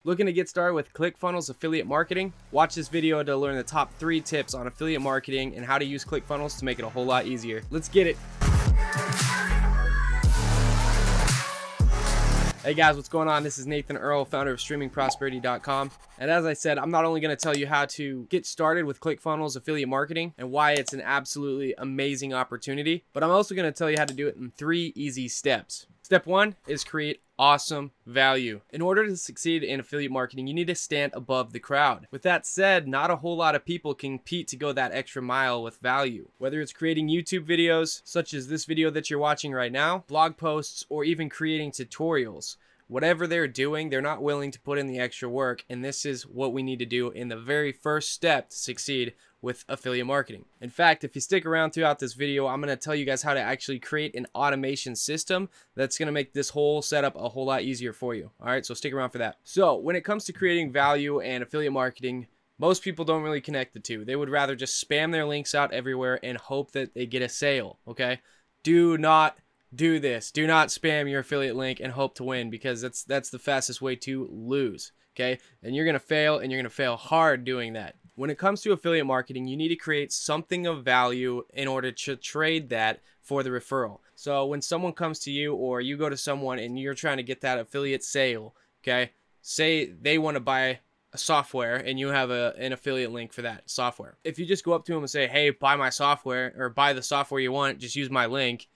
Looking to get started with ClickFunnels affiliate marketing? Watch this video to learn the top 3 tips on affiliate marketing and how to use ClickFunnels to make it a whole lot easier. Let's get it. Hey guys, what's going on? This is Nathan Earl, founder of streamingprosperity.com. And as I said, I'm not only going to tell you how to get started with ClickFunnels affiliate marketing and why it's an absolutely amazing opportunity, but I'm also going to tell you how to do it in 3 easy steps. Step 1 is create awesome value. In order to succeed in affiliate marketing, you need to stand above the crowd. With that said, not a whole lot of people compete to go that extra mile with value. Whether it's creating YouTube videos, such as this video that you're watching right now, blog posts, or even creating tutorials. Whatever they're doing, they're not willing to put in the extra work, and this is what we need to do in the very first step to succeed with affiliate marketing. In fact, if you stick around throughout this video, I'm going to tell you guys how to actually create an automation system that's going to make this whole setup a whole lot easier for you. All right, so stick around for that. So when it comes to creating value and affiliate marketing, most people don't really connect the two. They would rather just spam their links out everywhere and hope that they get a sale, okay? Do not do this. Do not spam your affiliate link and hope to win, because that's the fastest way to lose, okay? And you're going to fail, and you're going to fail hard doing that. When it comes to affiliate marketing, you need to create something of value in order to trade that for the referral. So when someone comes to you, or you go to someone and you're trying to get that affiliate sale, okay? Say they want to buy a software and you have an affiliate link for that software. If you just go up to them and say, hey, buy my software, or buy the software you want, just use my link,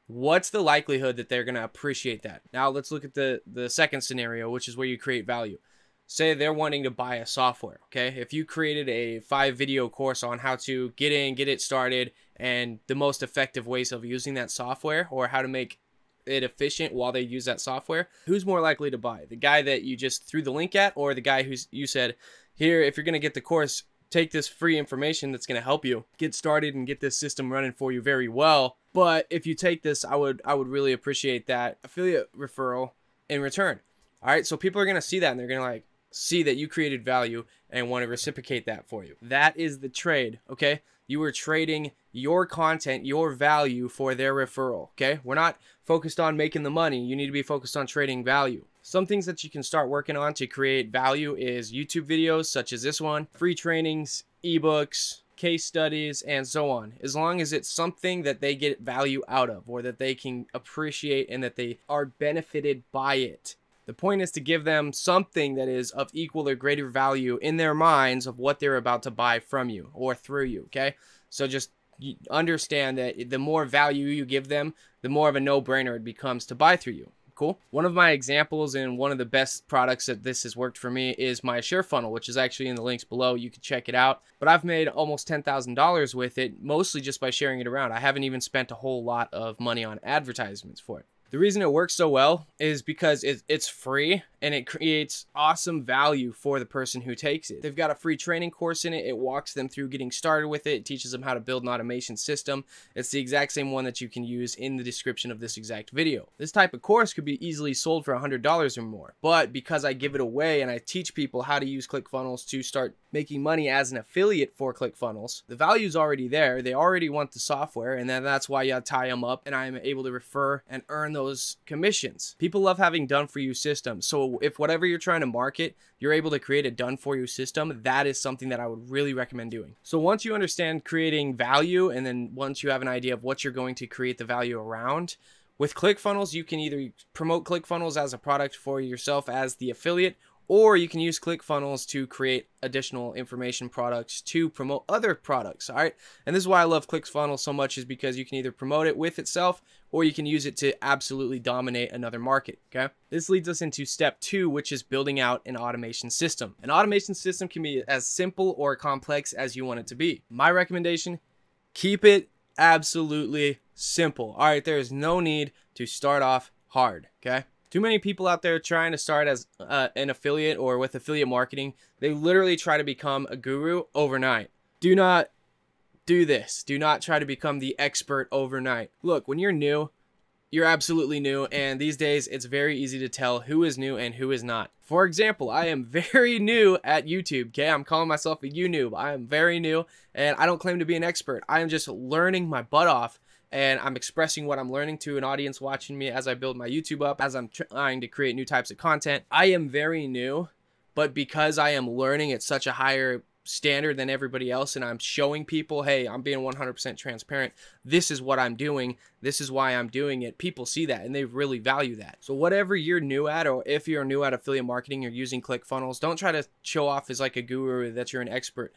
what's the likelihood that they're going to appreciate that? Now let's look at the second scenario, which is where you create value. Say they're wanting to buy a software, okay? If you created a 5-video course on how to get it started, and the most effective ways of using that software, or how to make it efficient while they use that software, who's more likely to buy? The guy that you just threw the link at, or the guy you said, here, if you're going to get the course, take this free information that's going to help you get started and get this system running for you very well. But if you take this, I would really appreciate that affiliate referral in return. All right, so people are going to see that, and they're going to see that you created value and want to reciprocate that for you. That is the trade, okay? You are trading your content, your value, for their referral, okay? We're not focused on making the money. You need to be focused on trading value. Some things that you can start working on to create value is YouTube videos such as this one, free trainings, ebooks, case studies, and so on. As long as it's something that they get value out of, or that they can appreciate and that they are benefited by it. The point is to give them something that is of equal or greater value in their minds of what they're about to buy from you or through you, okay? So just understand that the more value you give them, the more of a no-brainer it becomes to buy through you. Cool. One of my examples, and one of the best products that this has worked for me, is my share funnel, which is actually in the links below. You can check it out. But I've made almost $10,000 with it, mostly just by sharing it around. I haven't even spent a whole lot of money on advertisements for it. The reason it works so well is because it's free, and it creates awesome value for the person who takes it. They've got a free training course in it. It walks them through getting started with it. It teaches them how to build an automation system. It's the exact same one that you can use in the description of this exact video. This type of course could be easily sold for $100 or more. But because I give it away and I teach people how to use ClickFunnels to start making money as an affiliate for ClickFunnels, the value's already there. They already want the software, and then that's why you tie them up, and I'm able to refer and earn those commissions. People love having done-for-you systems. So if whatever you're trying to market, you're able to create a done-for-you system, that is something that I would really recommend doing. So once you understand creating value, and then once you have an idea of what you're going to create the value around, with ClickFunnels, you can either promote ClickFunnels as a product for yourself as the affiliate, or you can use ClickFunnels to create additional information products to promote other products, all right? And this is why I love ClickFunnels so much, is because you can either promote it with itself, or you can use it to absolutely dominate another market, okay? This leads us into step 2, which is building out an automation system. An automation system can be as simple or complex as you want it to be. My recommendation, keep it absolutely simple. All right, there is no need to start off hard, okay? Too many people out there trying to start as an affiliate or with affiliate marketing. They literally try to become a guru overnight. Do not do this. Do not try to become the expert overnight. Look, when you're new, you're absolutely new, and these days it's very easy to tell who is new and who is not. For example, I am very new at YouTube, okay? I'm calling myself a YouNoob. I am very new, and I don't claim to be an expert. I am just learning my butt off, and I'm expressing what I'm learning to an audience watching me as I build my YouTube up, as I'm trying to create new types of content. I am very new, but because I am learning at such a higher standard than everybody else, and I'm showing people, hey, I'm being 100% transparent, this is what I'm doing, this is why I'm doing it, people see that and they really value that. So whatever you're new at, or if you're new at affiliate marketing, you're using ClickFunnels, don't try to show off as like a guru that you're an expert.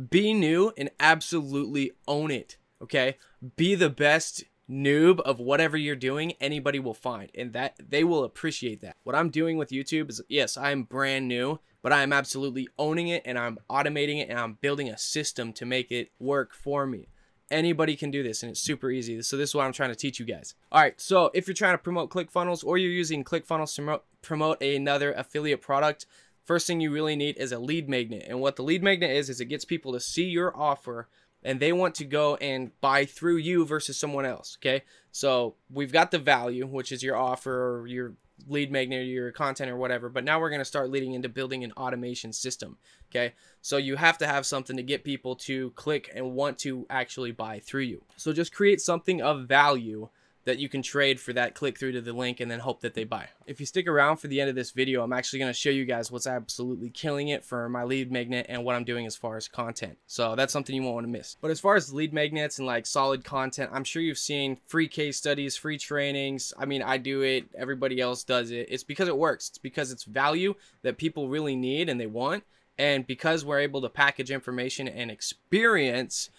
Be new and absolutely own it. Okay, be the best noob of whatever you're doing. Anybody will find, and that they will appreciate that. What I'm doing with YouTube is, yes, I'm brand new, but I'm absolutely owning it, and I'm automating it, and I'm building a system to make it work for me. Anybody can do this, and it's super easy. So this is what I'm trying to teach you guys. All right, so if you're trying to promote ClickFunnels, or you're using ClickFunnels to promote another affiliate product, first thing you really need is a lead magnet. And what the lead magnet is it gets people to see your offer, and they want to go and buy through you versus someone else. Okay, so we've got the value, which is your offer or your lead magnet or your content or whatever, but now we're going to start leading into building an automation system. Okay, so you have to have something to get people to click and want to actually buy through you. So just create something of value that you can trade for that click through to the link, and then hope that they buy. If you stick around for the end of this video, I'm actually going to show you guys what's absolutely killing it for my lead magnet and what I'm doing as far as content. So that's something you won't want to miss. But as far as lead magnets and like solid content, I'm sure you've seen free case studies, free trainings. I mean, I do it, everybody else does it. It's because it works. It's because it's value that people really need and they want. And because we're able to package information and experience,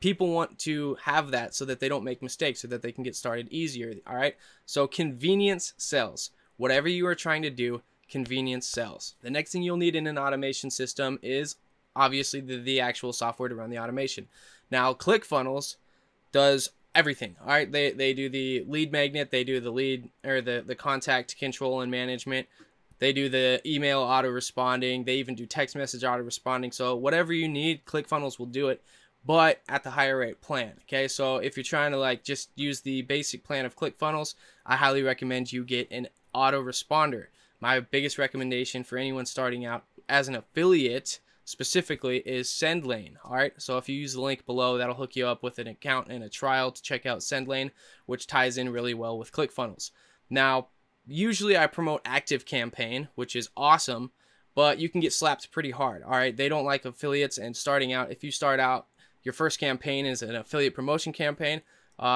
people want to have that so that they don't make mistakes, so that they can get started easier. All right, so convenience sells. Whatever you are trying to do, convenience sells. The next thing you'll need in an automation system is obviously the actual software to run the automation. Now ClickFunnels does everything. All right, they do the lead magnet, they do the lead or the contact control and management, they do the email auto responding, they even do text message auto responding. So whatever you need, ClickFunnels will do it, but at the higher rate plan. Okay, so if you're trying to like just use the basic plan of ClickFunnels, I highly recommend you get an autoresponder. My biggest recommendation for anyone starting out as an affiliate specifically is SendLane. All right, so if you use the link below, that'll hook you up with an account and a trial to check out SendLane, which ties in really well with ClickFunnels. Now, usually I promote active campaign, which is awesome, but you can get slapped pretty hard. All right, they don't like affiliates, and starting out, if you start out your first campaign is an affiliate promotion campaign,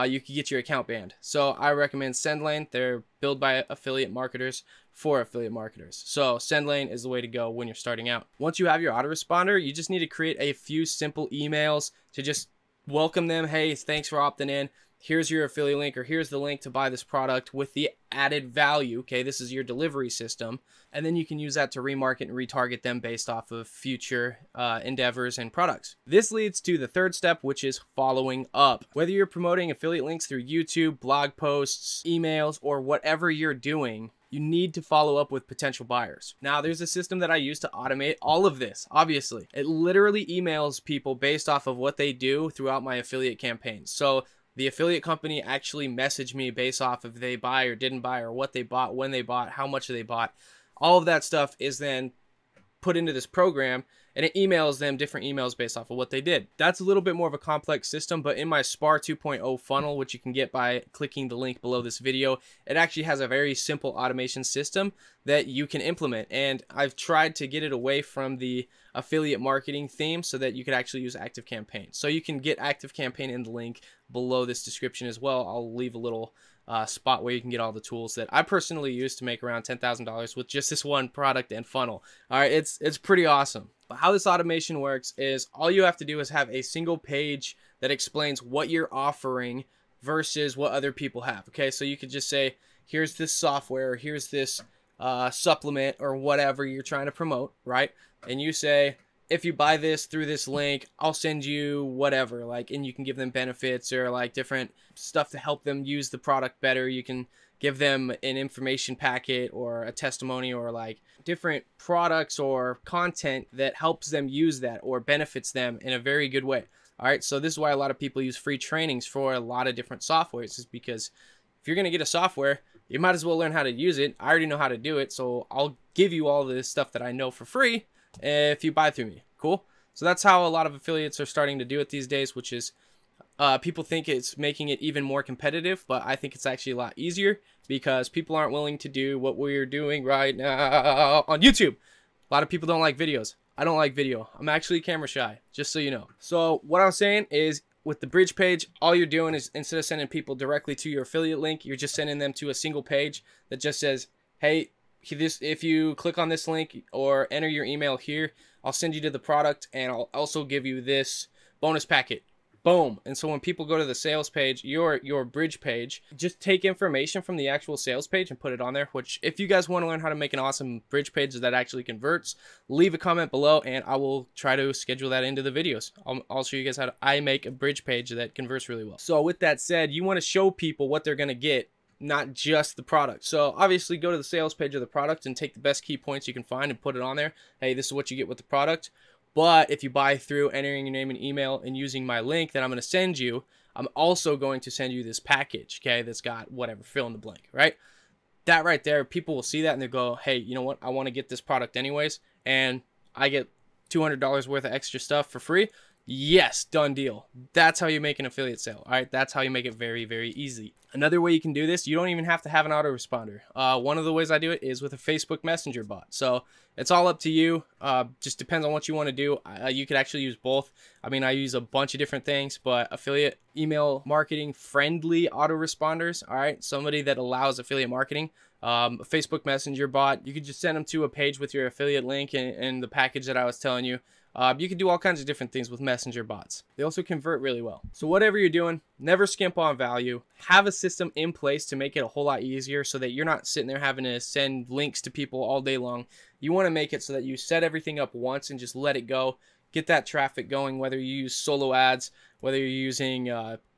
you could get your account banned. So I recommend SendLane. They're built by affiliate marketers for affiliate marketers. So SendLane is the way to go when you're starting out. Once you have your autoresponder, you just need to create a few simple emails to just welcome them. Hey, thanks for opting in. Here's your affiliate link, or here's the link to buy this product with the added value. Okay, this is your delivery system. And then you can use that to remarket and retarget them based off of future endeavors and products. This leads to the third step, which is following up. Whether you're promoting affiliate links through YouTube, blog posts, emails, or whatever you're doing, you need to follow up with potential buyers. Now, there's a system that I use to automate all of this, obviously. It literally emails people based off of what they do throughout my affiliate campaigns. So the affiliate company actually messaged me based off if they buy or didn't buy, or what they bought, when they bought, how much they bought. All of that stuff is then put into this program, and it emails them different emails based off of what they did. That's a little bit more of a complex system, but in my SPAR 2.0 funnel, which you can get by clicking the link below this video, it actually has a very simple automation system that you can implement. And I've tried to get it away from the affiliate marketing theme so that you could actually use active campaign. So you can get active campaign in the link below this description as well. I'll leave a little spot where you can get all the tools that I personally use to make around $10,000 with just this one product and funnel. All right, it's pretty awesome. But how this automation works is all you have to do is have a single page that explains what you're offering versus what other people have. Okay, so you could just say, here's this software, here's this supplement, or whatever you're trying to promote, right? And you say, if you buy this through this link, I'll send you whatever, like, and you can give them benefits or like different stuff to help them use the product better. You can give them an information packet or a testimony or like different products or content that helps them use that or benefits them in a very good way. All right, so this is why a lot of people use free trainings for a lot of different softwares, is because if you're going to get a software, you might as well learn how to use it. I already know how to do it, so I'll give you all this stuff that I know for free if you buy through me. Cool. So that's how a lot of affiliates are starting to do it these days, which is people think it's making it even more competitive, but I think it's actually a lot easier because people aren't willing to do what we're doing right now on YouTube. A lot of people don't like videos. I don't like video. I'm actually camera shy, just so you know. So what I'm saying is, with the bridge page, all you're doing is, instead of sending people directly to your affiliate link, you're just sending them to a single page that just says, hey, if you click on this link or enter your email here, I'll send you to the product, and I'll also give you this bonus packet. Boom. And so when people go to the sales page, your bridge page, just take information from the actual sales page and put it on there. Which, if you guys want to learn how to make an awesome bridge page that actually converts, leave a comment below and I will try to schedule that into the videos. I'll show you guys how I make a bridge page that converts really well. So with that said, you want to show people what they're going to get, not just the product. So obviously go to the sales page of the product and take the best key points you can find and put it on there. Hey, this is what you get with the product. But if you buy through entering your name and email and using my link that I'm going to send you, I'm also going to send you this package, okay, that's got whatever, fill in the blank, right? That right there, people will see that and they go, hey, you know what? I want to get this product anyways, and I get $200 worth of extra stuff for free. Yes, done deal. That's how you make an affiliate sale. All right, that's how you make it very, very easy. Another way you can do this, you don't even have to have an autoresponder. One of the ways I do it is with a Facebook Messenger bot. So it's all up to you. Just depends on what you want to do. You could actually use both. I mean, I use a bunch of different things, but affiliate email marketing friendly autoresponders. All right, somebody that allows affiliate marketing. A Facebook Messenger bot, you could just send them to a page with your affiliate link and the package that I was telling you. You can do all kinds of different things with messenger bots. They also convert really well. So whatever you're doing, never skimp on value. Have a system in place to make it a whole lot easier so that you're not sitting there having to send links to people all day long. You want to make it so that you set everything up once and just let it go. Get that traffic going, whether you use solo ads, whether you're using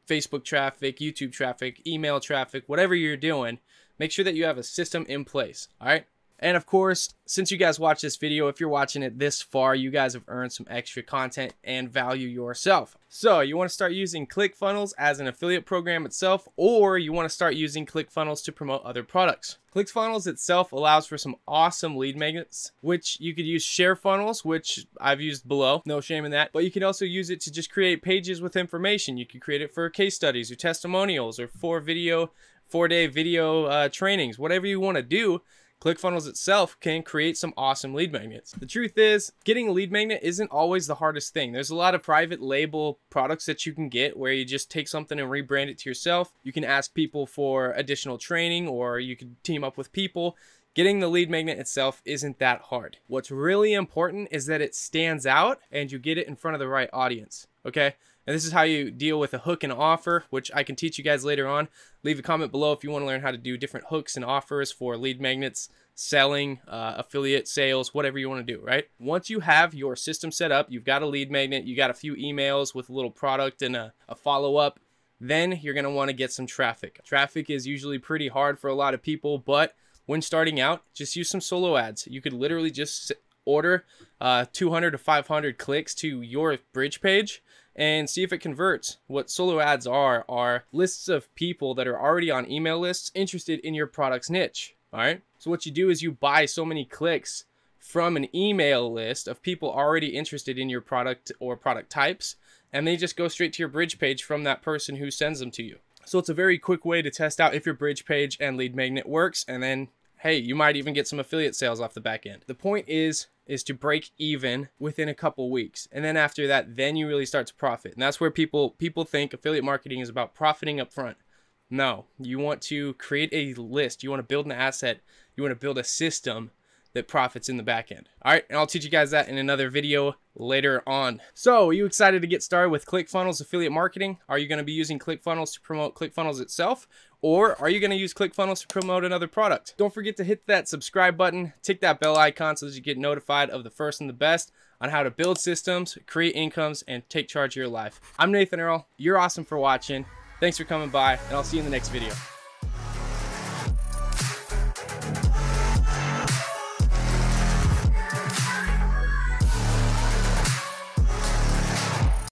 Facebook traffic, YouTube traffic, email traffic, whatever you're doing, make sure that you have a system in place, all right? And of course, since you guys watch this video, if you're watching it this far, you guys have earned some extra content and value yourself. So you want to start using ClickFunnels as an affiliate program itself, or you want to start using ClickFunnels to promote other products. ClickFunnels itself allows for some awesome lead magnets, which you could use ShareFunnels, which I've used below, no shame in that. But you can also use it to just create pages with information. You could create it for case studies or testimonials or 4-day video trainings, whatever you want to do. ClickFunnels itself can create some awesome lead magnets. The truth is, getting a lead magnet isn't always the hardest thing. There's a lot of private label products that you can get where you just take something and rebrand it to yourself. You can ask people for additional training, or you can team up with people. Getting the lead magnet itself isn't that hard. What's really important is that it stands out and you get it in front of the right audience, okay? And this is how you deal with a hook and offer, which I can teach you guys later on. Leave a comment below if you want to learn how to do different hooks and offers for lead magnets, selling, affiliate sales, whatever you want to do, right? Once you have your system set up, you've got a lead magnet, you got a few emails with a little product and a follow-up, then you're going to want to get some traffic. Traffic is usually pretty hard for a lot of people, but when starting out, just use some solo ads. You could literally just order 200 to 500 clicks to your bridge page and see if it converts. What solo ads are lists of people that are already on email lists interested in your product's niche. All right. So what you do is you buy so many clicks from an email list of people already interested in your product or product types, and they just go straight to your bridge page from that person who sends them to you. So it's a very quick way to test out if your bridge page and lead magnet works, and then, hey, you might even get some affiliate sales off the back end. The point is to break even within a couple weeks. And then after that, then you really start to profit. And that's where people think affiliate marketing is about profiting up front. No, you want to create a list. You want to build an asset. You want to build a system that profits in the back end. All right, and I'll teach you guys that in another video later on. So, are you excited to get started with ClickFunnels affiliate marketing? Are you going to be using ClickFunnels to promote ClickFunnels itself? Or are you going to use ClickFunnels to promote another product? Don't forget to hit that subscribe button, tick that bell icon so that you get notified of the first and the best on how to build systems, create incomes, and take charge of your life. I'm Nathan Earl. You're awesome for watching. Thanks for coming by, and I'll see you in the next video.